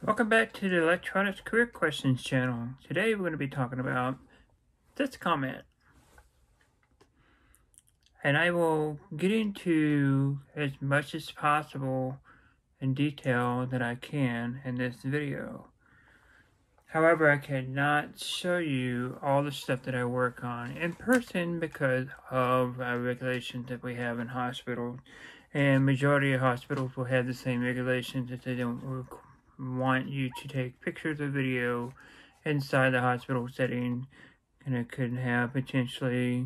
Welcome back to the Electronics Career Questions channel. Today we're going to be talking about this comment. And I will get into as much as possible in detail that I can in this video. However, I cannot show you all the stuff that I work on in person because of regulations that we have in hospitals. And majority of hospitals will have the same regulations that they don't want you to take pictures or video inside the hospital setting, and it could have potentially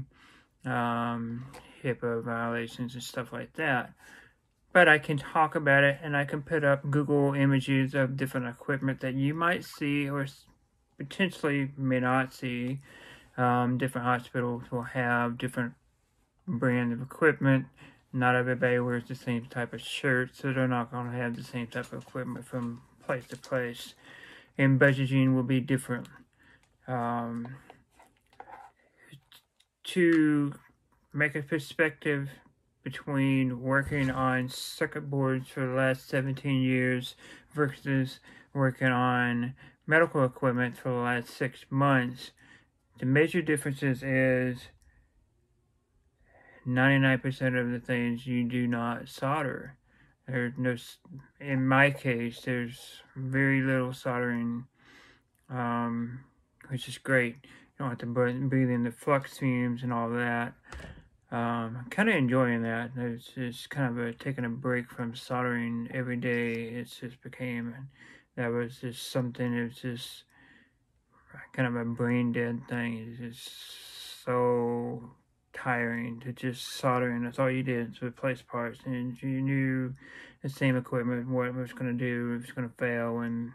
HIPAA violations and stuff like that. But I can talk about it, and I can put up Google images of different equipment that you might see or potentially may not see. Different hospitals will have different brand of equipment. Not everybody wears the same type of shirt, so they're not going to have the same type of equipment from place to place. And budgeting will be different. To make a perspective between working on circuit boards for the last 17 years versus working on medical equipment for the last 6 months, the major differences is 99% of the things you do not solder. There's no, in my case, there's very little soldering, which is great. You don't have to breathe in the flux fumes and all that. I'm kind of enjoying that. It's just kind of taking a break from soldering every day. It's just became, that was just something, it was just kind of a brain dead thing. It's just so tiring to just soldering. That's all you did to replace parts, and you knew the same equipment, what it was going to do, if it was going to fail, and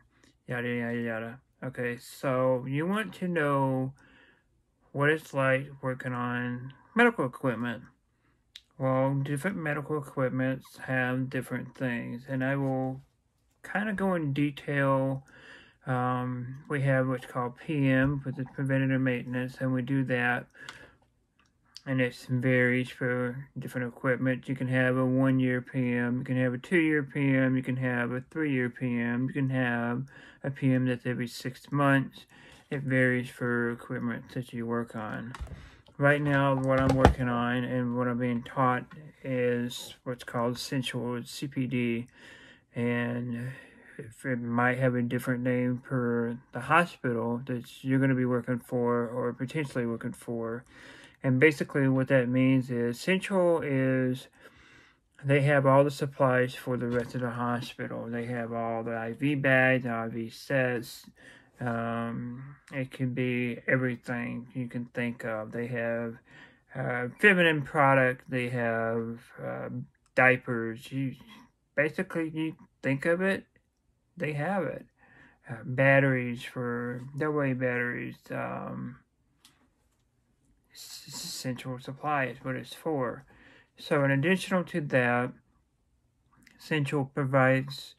yada yada yada. Okay, so you want to know what it's like working on medical equipment. Well, different medical equipment have different things, and I will kind of go in detail. We have what's called PM, which is preventative maintenance, and we do that. And it varies for different equipment. You can have a 1-year PM, you can have a 2-year PM, you can have a 3-year PM, you can have a PM that's every 6 months. It varies for equipment that you work on. Right now, what I'm working on and what I'm being taught is what's called Essential CPD, and it might have a different name per the hospital that you're going to be working for or potentially working for. And basically what that means is Central is, they have all the supplies for the rest of the hospital. They have all the IV bags, IV sets. It can be everything you can think of. They have feminine product. They have diapers. Basically, you think of it, they have it. Batteries for AA batteries. Essential supply is what it's for. So in addition to that, Essential provides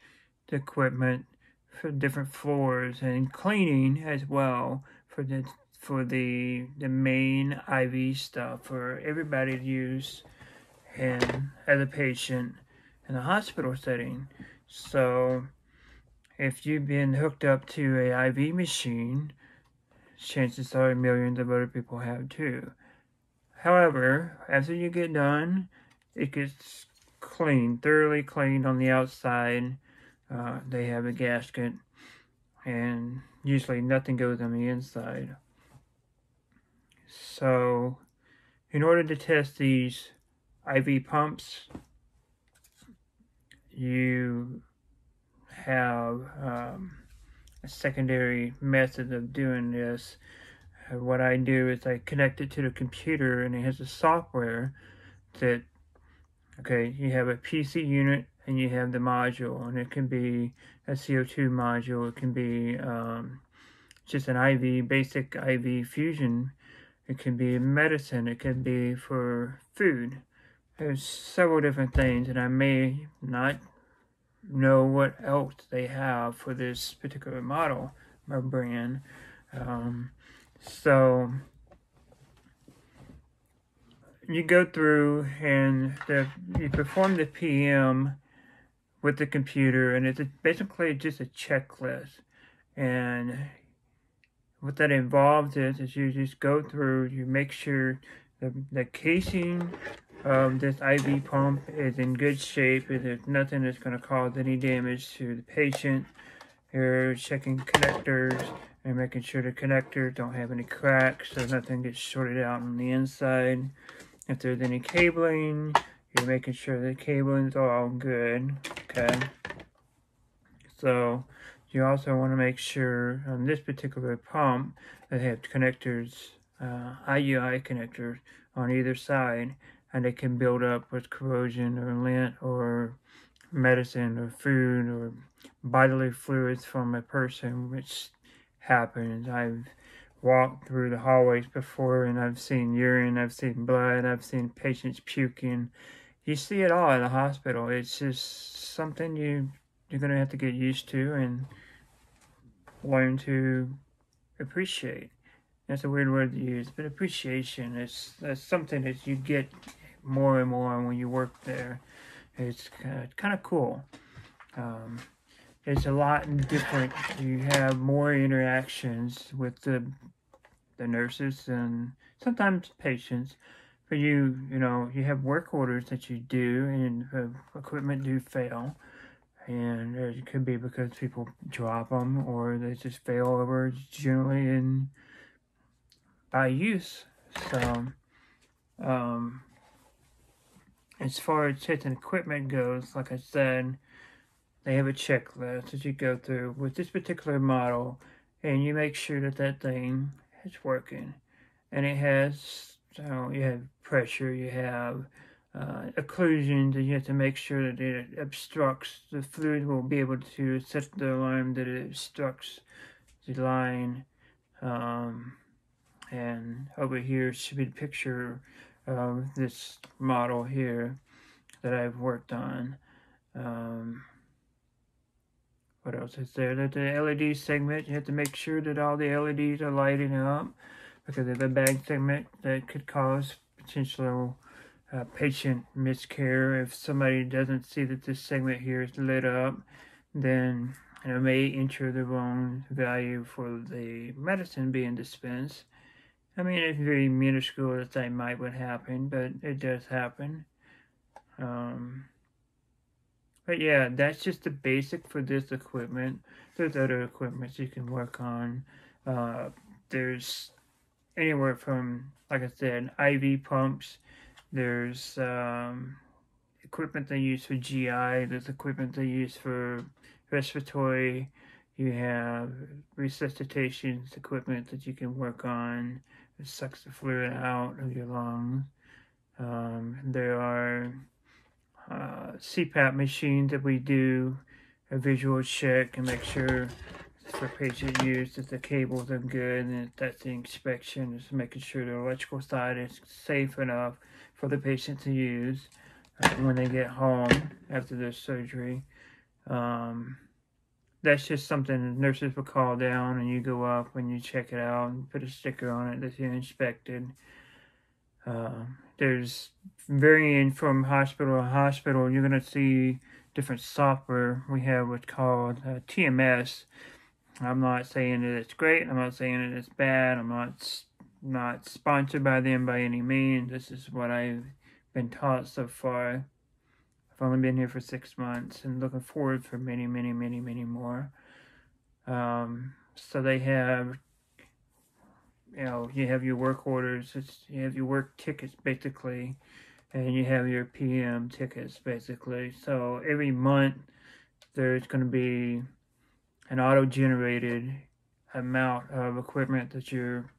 the equipment for different floors and cleaning as well for the main IV stuff for everybody to use and as a patient in a hospital setting. So if you've been hooked up to a IV machine, chances are millions of other people have too. However, after you get done, it gets cleaned, thoroughly cleaned on the outside. They have a gasket, and usually nothing goes on the inside. So, in order to test these IV pumps, you have a secondary method of doing this. What I do is I connect it to the computer, and it has a software that, okay, you have a PC unit and you have the module, and it can be a CO2 module, it can be just an IV, basic IV fusion, it can be medicine, it can be for food. There's several different things, and I may not know what else they have for this particular model or brand. So you go through and you perform the PM with the computer, and it's basically just a checklist. And what that involves is you just go through, you make sure the casing of this IV pump is in good shape, and there's nothing that's going to cause any damage to the patient. You're checking connectors and making sure the connectors don't have any cracks so nothing gets shorted out on the inside. If there's any cabling, you're making sure the cabling's all good. Okay. So you also want to make sure on this particular pump that they have connectors, IUI connectors on either side, and they can build up with corrosion or lint or medicine or food or bodily fluids from a person, which happens. I've walked through the hallways before and I've seen urine, I've seen blood, I've seen patients puking. You see it all at a hospital. It's just something you're going to have to get used to and learn to appreciate. That's a weird word to use, but appreciation is that's something that you get more and more when you work there. It's kind of cool. It's a lot different. You have more interactions with the nurses and sometimes patients. But you have work orders that you do, and equipment do fail. And it could be because people drop them or they just fail over generally in by use. So, as far as testing equipment goes, like I said, they have a checklist that you go through with this particular model, and you make sure that that thing is working. And it has, you have pressure, you have occlusions, and you have to make sure that it obstructs, the fluid will be able to set the alarm that it obstructs the line. And over here should be the picture of this model here that I've worked on. What else is there? That the LED segment, you have to make sure that all the LEDs are lighting up, because of the bag segment that could cause potential patient miscare. If somebody doesn't see that this segment here is lit up, then it may enter the wrong value for the medicine being dispensed. I mean, it's very minuscule that that might would happen, but it does happen. But yeah, that's just the basic for this equipment. There's other equipment you can work on. There's anywhere from, like I said, IV pumps. There's equipment they use for GI. There's equipment they use for respiratory. You have resuscitation equipment that you can work on. It sucks the fluid out of your lungs. There are CPAP machines that we do a visual check and make sure for patient use that the cables are good, and that's the inspection, is making sure the electrical side is safe enough for the patient to use when they get home after their surgery. That's just something the nurses will call down, and you go up and you check it out and put a sticker on it that you inspected. There's varying from hospital to hospital. You're going to see different software. We have what's called TMS. I'm not saying that it's great. I'm not saying that it's bad. I'm not sponsored by them by any means. This is what I've been taught so far. I've only been here for 6 months and looking forward for many, many, many, many more. So they have, you have your work orders, you have your work tickets basically, and you have your PM tickets basically. So every month there's going to be an auto-generated amount of equipment that you're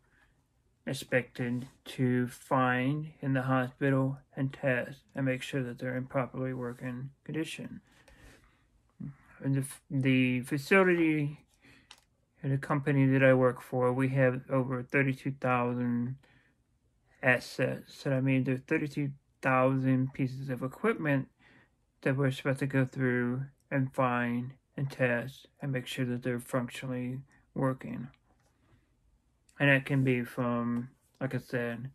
expected to find in the hospital and test and make sure that they're in properly working condition. And the facility and the company that I work for, we have over 32,000 assets. So I mean, there's 32,000 pieces of equipment that we're supposed to go through and find and test and make sure that they're functionally working. And that can be from, like I said,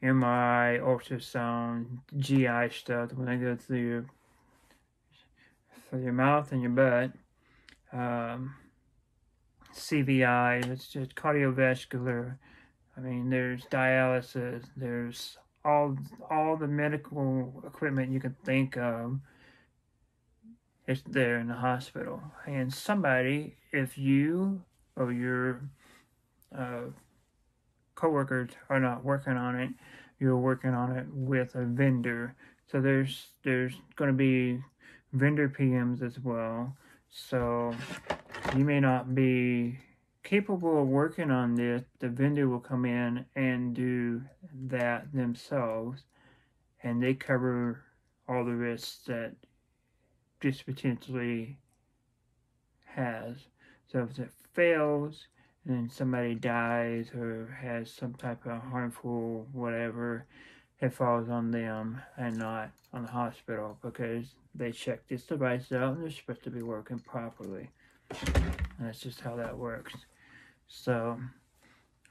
MRI, ultrasound, GI stuff when I go through for your mouth and your butt. CVI, it's just cardiovascular. I mean, there's dialysis, there's all the medical equipment you can think of. It's there in the hospital. And somebody, if you or your coworkers are not working on it, you're working on it with a vendor. So there's going to be vendor PMs as well. So you may not be capable of working on this. The vendor will come in and do that themselves, and they cover all the risks that this potentially has. So if it fails and somebody dies or has some type of harmful whatever, it falls on them and not on the hospital, because they check this device out and they're supposed to be working properly. And that's just how that works. So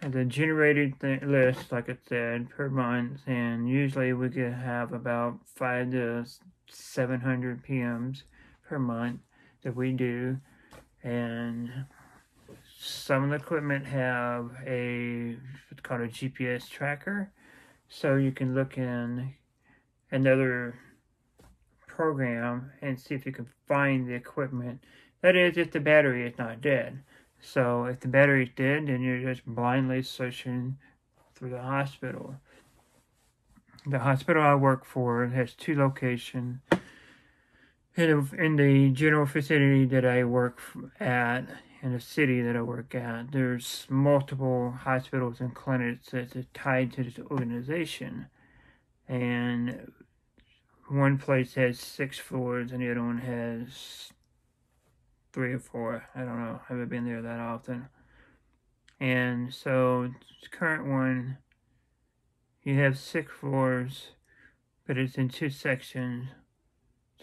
the generated list, like I said, per month, and usually we could have about 500 to 700 PMs per month that we do. And some of the equipment have what's called a GPS tracker, so you can look in another program and see if you can find the equipment. That is, if the battery is not dead. So if the battery is dead, then you're just blindly searching through the hospital. The hospital I work for has 2 locations. In the general facility that I work at, in the city that I work at, there's multiple hospitals and clinics that are tied to this organization. And one place has 6 floors and the other one has 3 or 4. I don't know. I haven't been there that often. And so the current one, you have 6 floors, but it's in 2 sections.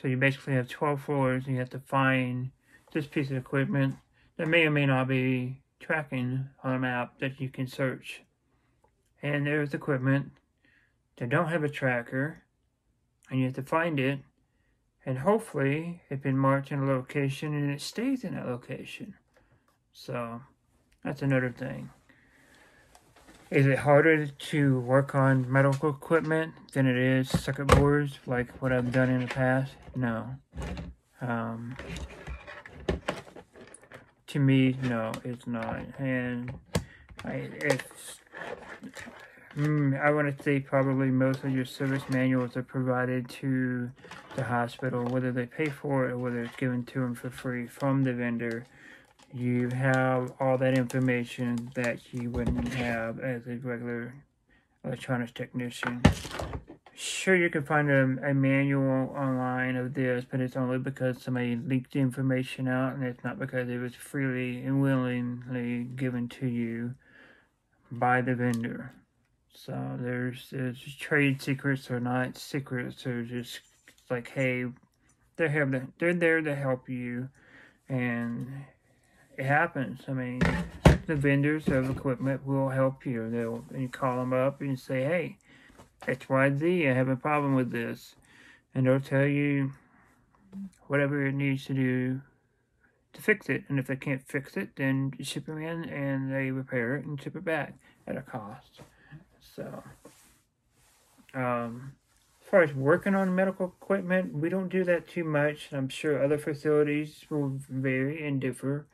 So you basically have 12 floors, and you have to find this piece of equipment that may or may not be tracking on a map that you can search. And there's equipment that don't have a tracker, and you have to find it, and hopefully it's been marked in a location and it stays in that location. So that's another thing. Is it harder to work on medical equipment than it is circuit boards, like what I've done in the past? No. To me, no, it's not. And I want to say probably most of your service manuals are provided to the hospital, whether they pay for it or whether it's given to them for free from the vendor. You have all that information that you wouldn't have as a regular electronics technician. Sure, you can find a manual online of this, but it's only because somebody leaked the information out, and it's not because it was freely and willingly given to you by the vendor. So there's trade secrets or not secrets, or just like, hey, they're there to help you, and it happens. I mean, the vendors of equipment will help you. You call them up and say, hey, XYZ, I have a problem with this. And they'll tell you whatever it needs to do to fix it. And if they can't fix it, then you ship them in and they repair it and ship it back at a cost. So, as far as working on medical equipment, we don't do that too much. I'm sure other facilities will vary and differ.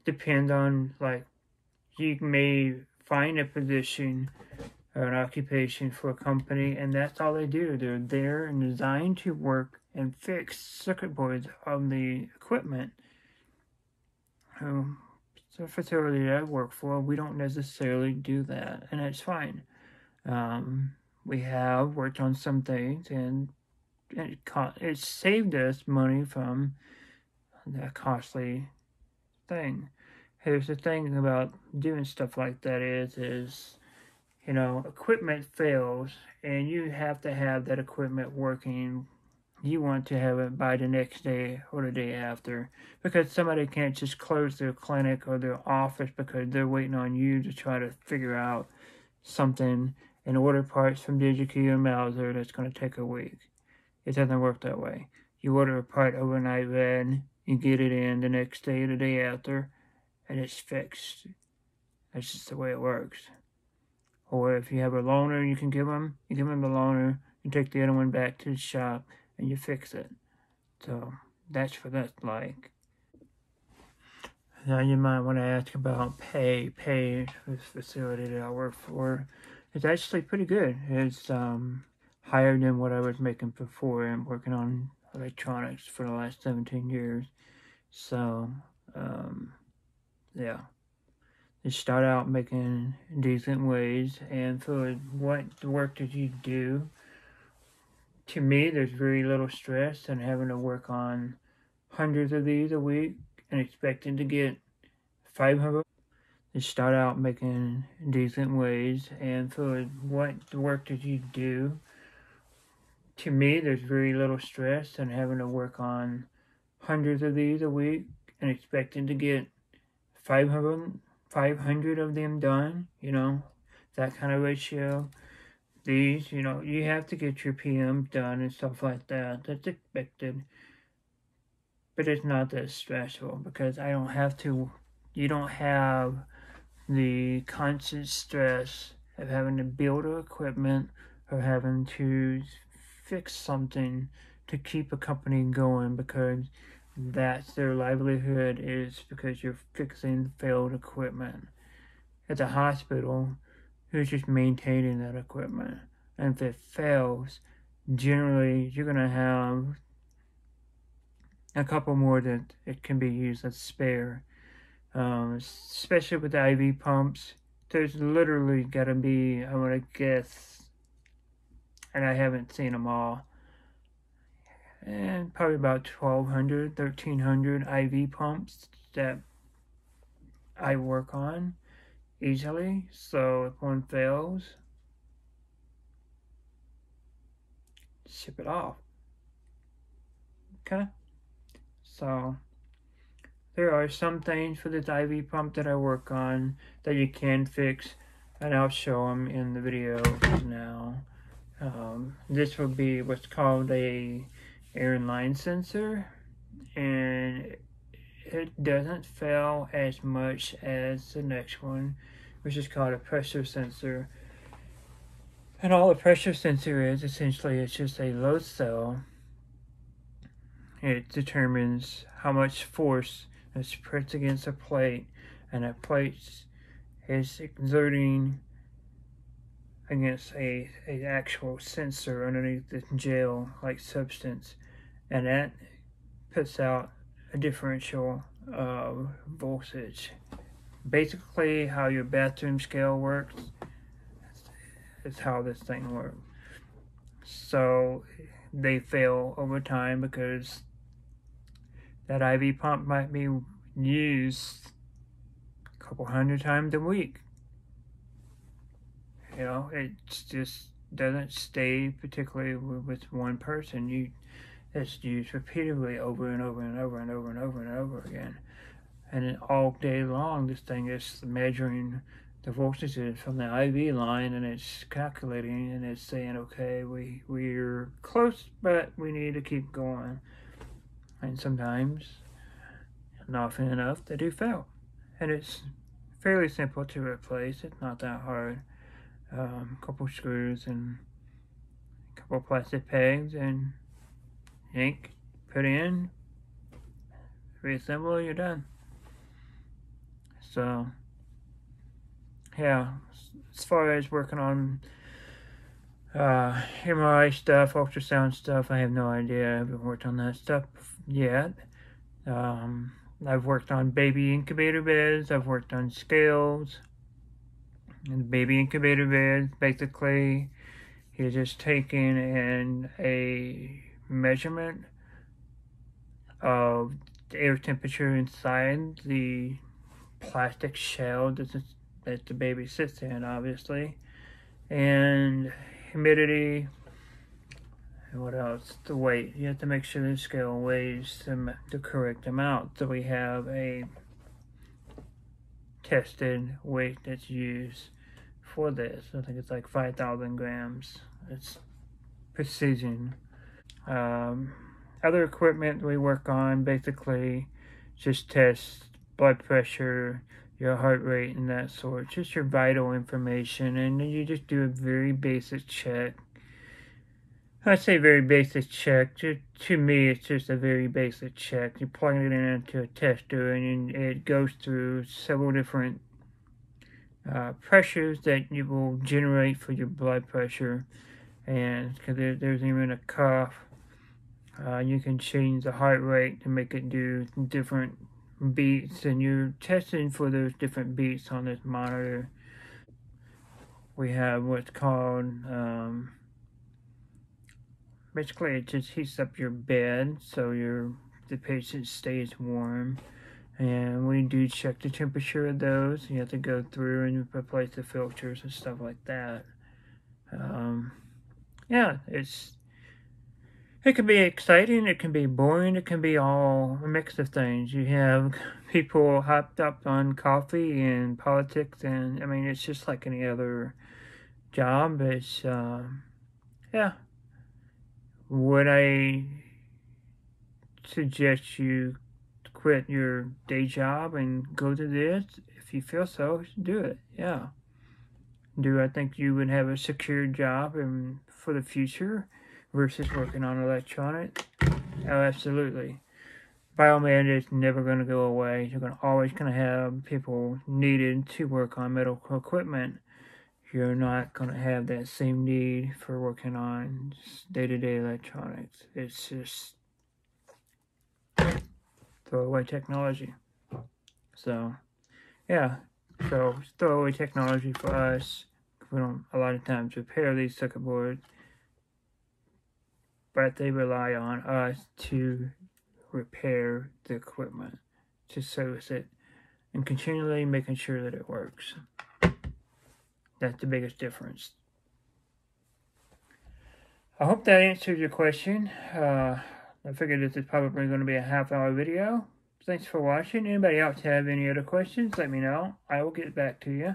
Depend on, like, you may find a position or an occupation for a company, and that's all they do. They're there and designed to work and fix circuit boards on the equipment. The facility that I work for, we don't necessarily do that, and that's fine. We have worked on some things, and it saved us money from that costly thing. Here's the thing about doing stuff like that is, equipment fails, and you have to have that equipment working. You want to have it by the next day or the day after, because somebody can't just close their clinic or their office because they're waiting on you to try to figure out something and order parts from DigiKey or Mauser that's going to take a week. It doesn't work that way. You order a part overnight red, you get it in the next day or the day after, and it's fixed. That's just the way it works. Or if you have a loaner, you give them the loaner, you take the other one back to the shop, and you fix it. So that's what that's like. Now you might want to ask about pay. Pay this facility that I work for is actually pretty good. It's higher than what I was making before. I'm working on electronics for the last 17 years. So yeah, you start out making decent wage, and for what the work that you do, to me, there's very little stress in having to work on hundreds of these a week and expecting to get 500. You start out making decent wage, and for what the work that you do, to me, there's very little stress in having to work on hundreds of these a week and expecting to get 500 of them done, that kind of ratio. These, you have to get your PM done and stuff like that. That's expected. But it's not that stressful because I don't have to, you don't have the constant stress of having to build equipment or having to fix something to keep a company going because that's their livelihood is because you're fixing failed equipment. At the hospital, you're just maintaining that equipment. And if it fails, generally you're going to have a couple more that it can be used as spare. Especially with the IV pumps, there's literally got to be, I want to guess, and I haven't seen them all, and probably about 1,200, 1,300 IV pumps that I work on easily. So if one fails, ship it off. Okay? So there are some things for this IV pump that I work on that you can fix, and I'll show them in the video now. This will be what's called a air line sensor, and it doesn't fail as much as the next one, which is called a pressure sensor. And all a pressure sensor is, essentially, it's just a load cell. It determines how much force is pressed against a plate, and that plate is exerting against a actual sensor underneath the gel-like substance, and that puts out a differential voltage. Basically, how your bathroom scale works is how this thing works. So they fail over time because that IV pump might be used a couple hundred times a week. It just doesn't stay particularly with one person. It's used repeatedly over and over and over and over and over and over again. And then all day long, this thing is measuring the voltages from the IV line, and it's calculating, and it's saying, okay, we're close, but we need to keep going. And sometimes, and often enough, they do fail. And it's fairly simple to replace. It's not that hard. A couple screws and a couple plastic pegs and ink, put in, reassemble, you're done. So yeah, as far as working on MRI stuff, ultrasound stuff, I have no idea. I haven't worked on that stuff yet. I've worked on baby incubator beds. I've worked on scales. And baby incubator beds, basically, you're just taking in a measurement of the air temperature inside the plastic shell that the baby sits in, obviously, and humidity, and what else? The weight. You have to make sure the scale weighs the correct amount, so we have a tested weight that's used for this. I think it's like 5,000 grams. It's precision. other equipment we work on basically just tests blood pressure, your heart rate, and that sort. Just your vital information, and then you just do a very basic check. I say very basic check. To me, it's just a very basic check. You plug it into a tester, and it goes through several different pressures that you will generate for your blood pressure. And because there's even a cuff, you can change the heart rate to make it do different beats, and you're testing for those different beats on this monitor. We have what's called basically it just heats up your bed so the patient stays warm, and we do check the temperature of those. You have to go through and replace the filters and stuff like that. Yeah, it can be exciting, it can be boring, it can be all a mix of things. You have people hopped up on coffee and politics, and I mean, it's just like any other job. It's, yeah. Would I suggest you quit your day job and go to this? If you feel so, do it, yeah. Do I think you would have a secure job for the future versus working on electronics? Oh, absolutely. Biomed is never going to go away. You're always going to have people needed to work on medical equipment. You're not going to have that same need for working on day-to-day electronics. It's just throwaway technology. So, yeah. So, throwaway technology for us. We don't a lot of times repair these circuit boards, but they rely on us to repair the equipment, to service it, and continually making sure that it works. That's the biggest difference. I hope that answered your question. I figured this is probably going to be a half-hour video. Thanks for watching. Anybody else have any other questions, let me know. I will get back to you.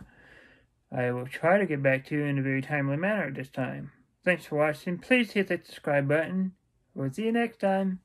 I will try to get back to you in a very timely manner this time. Thanks for watching. Please hit that subscribe button. We'll see you next time.